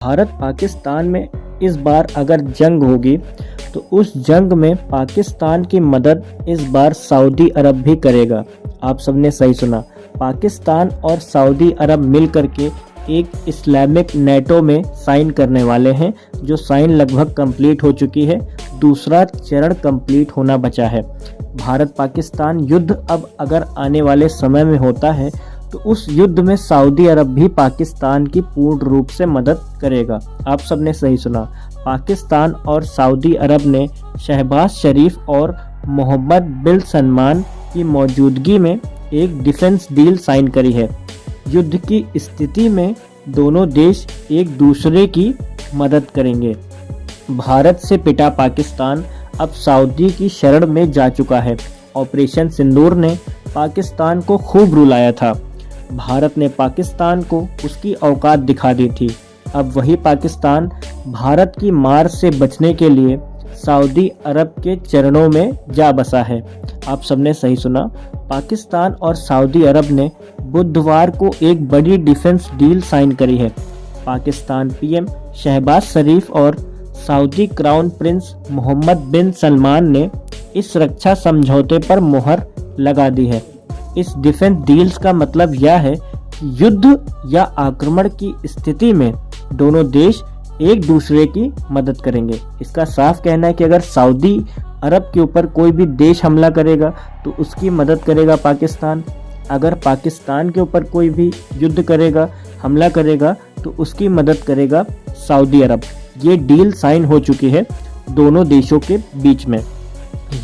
भारत पाकिस्तान में इस बार अगर जंग होगी तो उस जंग में पाकिस्तान की मदद इस बार सऊदी अरब भी करेगा। आप सबने सही सुना, पाकिस्तान और सऊदी अरब मिल करके एक इस्लामिक नेटो में साइन करने वाले हैं, जो साइन लगभग कंप्लीट हो चुकी है। दूसरा चरण कंप्लीट होना बचा है। भारत पाकिस्तान युद्ध अब अगर आने वाले समय में होता है तो उस युद्ध में सऊदी अरब भी पाकिस्तान की पूर्ण रूप से मदद करेगा। आप सबने सही सुना, पाकिस्तान और सऊदी अरब ने शहबाज शरीफ और मोहम्मद बिन सलमान की मौजूदगी में एक डिफेंस डील साइन करी है। युद्ध की स्थिति में दोनों देश एक दूसरे की मदद करेंगे। भारत से पिटा पाकिस्तान अब सऊदी की शरण में जा चुका है। ऑपरेशन सिंदूर ने पाकिस्तान को खूब रुलाया था। भारत ने पाकिस्तान को उसकी औकात दिखा दी थी। अब वही पाकिस्तान भारत की मार से बचने के लिए सऊदी अरब के चरणों में जा बसा है। आप सबने सही सुना, पाकिस्तान और सऊदी अरब ने बुधवार को एक बड़ी डिफेंस डील साइन करी है। पाकिस्तान पीएम शहबाज शरीफ और सऊदी क्राउन प्रिंस मोहम्मद बिन सलमान ने इस रक्षा समझौते पर मुहर लगा दी है। इस डिफेंस डील्स का मतलब यह है कि युद्ध या आक्रमण की स्थिति में दोनों देश एक दूसरे की मदद करेंगे। इसका साफ कहना है कि अगर सऊदी अरब के ऊपर कोई भी देश हमला करेगा तो उसकी मदद करेगा पाकिस्तान। अगर पाकिस्तान के ऊपर कोई भी युद्ध करेगा, हमला करेगा, तो उसकी मदद करेगा सऊदी अरब। ये डील साइन हो चुकी है दोनों देशों के बीच में।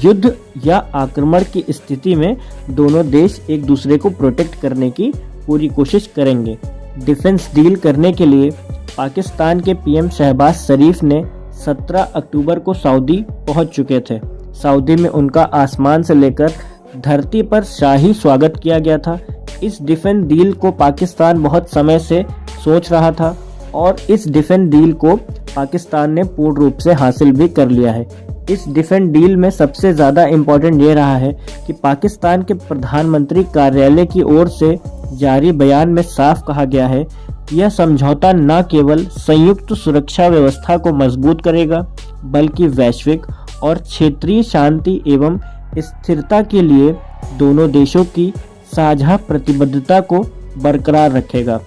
युद्ध या आक्रमण की स्थिति में दोनों देश एक दूसरे को प्रोटेक्ट करने की पूरी कोशिश करेंगे। डिफेंस डील करने के लिए पाकिस्तान के पीएम शहबाज शरीफ ने 17 अक्टूबर को सऊदी पहुंच चुके थे। सऊदी में उनका आसमान से लेकर धरती पर शाही स्वागत किया गया था। इस डिफेंस डील को पाकिस्तान बहुत समय से सोच रहा था और इस डिफेंस डील को पाकिस्तान ने पूर्ण रूप से हासिल भी कर लिया है। इस डिफेंस डील में सबसे ज़्यादा इम्पोर्टेंट ये रहा है कि पाकिस्तान के प्रधानमंत्री कार्यालय की ओर से जारी बयान में साफ कहा गया है कि यह समझौता न केवल संयुक्त सुरक्षा व्यवस्था को मजबूत करेगा, बल्कि वैश्विक और क्षेत्रीय शांति एवं स्थिरता के लिए दोनों देशों की साझा प्रतिबद्धता को बरकरार रखेगा।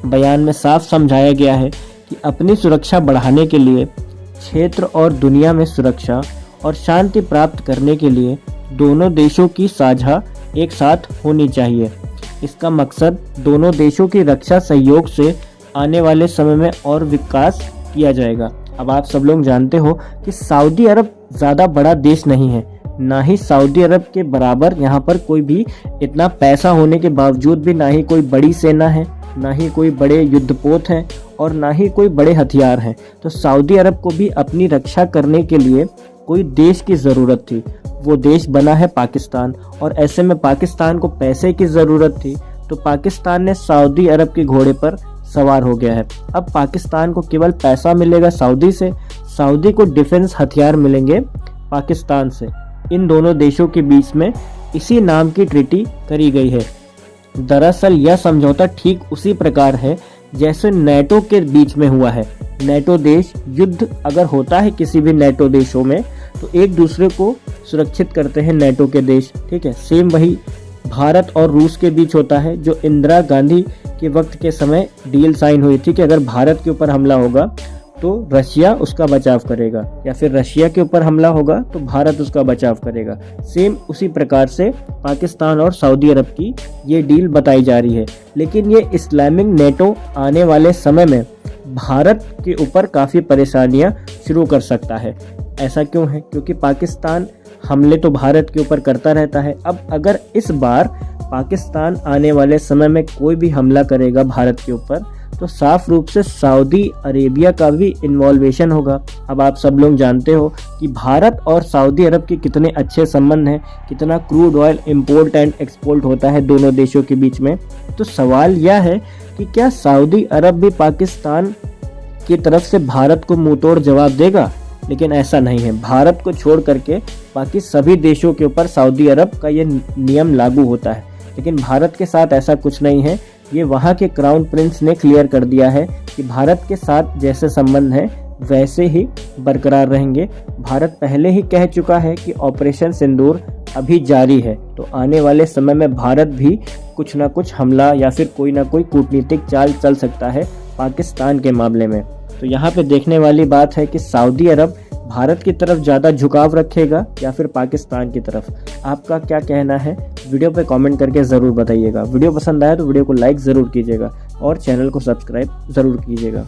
बयान में साफ समझाया गया है कि अपनी सुरक्षा बढ़ाने के लिए, क्षेत्र और दुनिया में सुरक्षा और शांति प्राप्त करने के लिए दोनों देशों की साझा एक साथ होनी चाहिए। इसका मकसद दोनों देशों की रक्षा सहयोग से आने वाले समय में और विकास किया जाएगा। अब आप सब लोग जानते हो कि सऊदी अरब ज़्यादा बड़ा देश नहीं है, ना ही सऊदी अरब के बराबर यहाँ पर कोई भी इतना पैसा होने के बावजूद भी ना ही कोई बड़ी सेना है, ना ही कोई बड़े युद्धपोत हैं और ना ही कोई बड़े हथियार हैं। तो सऊदी अरब को भी अपनी रक्षा करने के लिए कोई देश की ज़रूरत थी। वो देश बना है पाकिस्तान, और ऐसे में पाकिस्तान को पैसे की ज़रूरत थी, तो पाकिस्तान ने सऊदी अरब के घोड़े पर सवार हो गया है। अब पाकिस्तान को केवल पैसा मिलेगा सऊदी से, सऊदी को डिफेंस हथियार मिलेंगे पाकिस्तान से। इन दोनों देशों के बीच में इसी नाम की ट्रीटी करी गई है। दरअसल यह समझौता ठीक उसी प्रकार है जैसे नेटो के बीच में हुआ है। नेटो देश, युद्ध अगर होता है किसी भी नेटो देशों में तो एक दूसरे को सुरक्षित करते हैं नेटो के देश, ठीक है। सेम वही भारत और रूस के बीच होता है, जो इंदिरा गांधी के वक्त के समय डील साइन हुई थी कि अगर भारत के ऊपर हमला होगा तो रशिया उसका बचाव करेगा, या फिर रशिया के ऊपर हमला होगा तो भारत उसका बचाव करेगा। सेम उसी प्रकार से पाकिस्तान और सऊदी अरब की ये डील बताई जा रही है। लेकिन ये इस्लामिक नेटो आने वाले समय में भारत के ऊपर काफ़ी परेशानियां शुरू कर सकता है। ऐसा क्यों है? क्योंकि पाकिस्तान हमले तो भारत के ऊपर करता रहता है। अब अगर इस बार पाकिस्तान आने वाले समय में कोई भी हमला करेगा भारत के ऊपर तो साफ रूप से सऊदी अरेबिया का भी इन्वॉल्वेशन होगा। अब आप सब लोग जानते हो कि भारत और सऊदी अरब के कितने अच्छे संबंध हैं, कितना crude oil import and export होता है दोनों देशों के बीच में। तो सवाल यह है कि क्या सऊदी अरब भी पाकिस्तान की तरफ से भारत को मुंहतोड़ जवाब देगा? लेकिन ऐसा नहीं है। भारत को छोड़ करके बाकी सभी देशों के ऊपर सऊदी अरब का ये नियम लागू होता है, लेकिन भारत के साथ ऐसा कुछ नहीं है। ये वहाँ के क्राउन प्रिंस ने क्लियर कर दिया है कि भारत के साथ जैसे संबंध हैं वैसे ही बरकरार रहेंगे। भारत पहले ही कह चुका है कि ऑपरेशन सिंदूर अभी जारी है, तो आने वाले समय में भारत भी कुछ ना कुछ हमला या फिर कोई ना कोई कूटनीतिक चाल चल सकता है पाकिस्तान के मामले में। तो यहाँ पे देखने वाली बात है कि सऊदी अरब भारत की तरफ ज़्यादा झुकाव रखेगा या फिर पाकिस्तान की तरफ। आपका क्या कहना है वीडियो पे कमेंट करके ज़रूर बताइएगा। वीडियो पसंद आया तो वीडियो को लाइक ज़रूर कीजिएगा और चैनल को सब्सक्राइब ज़रूर कीजिएगा।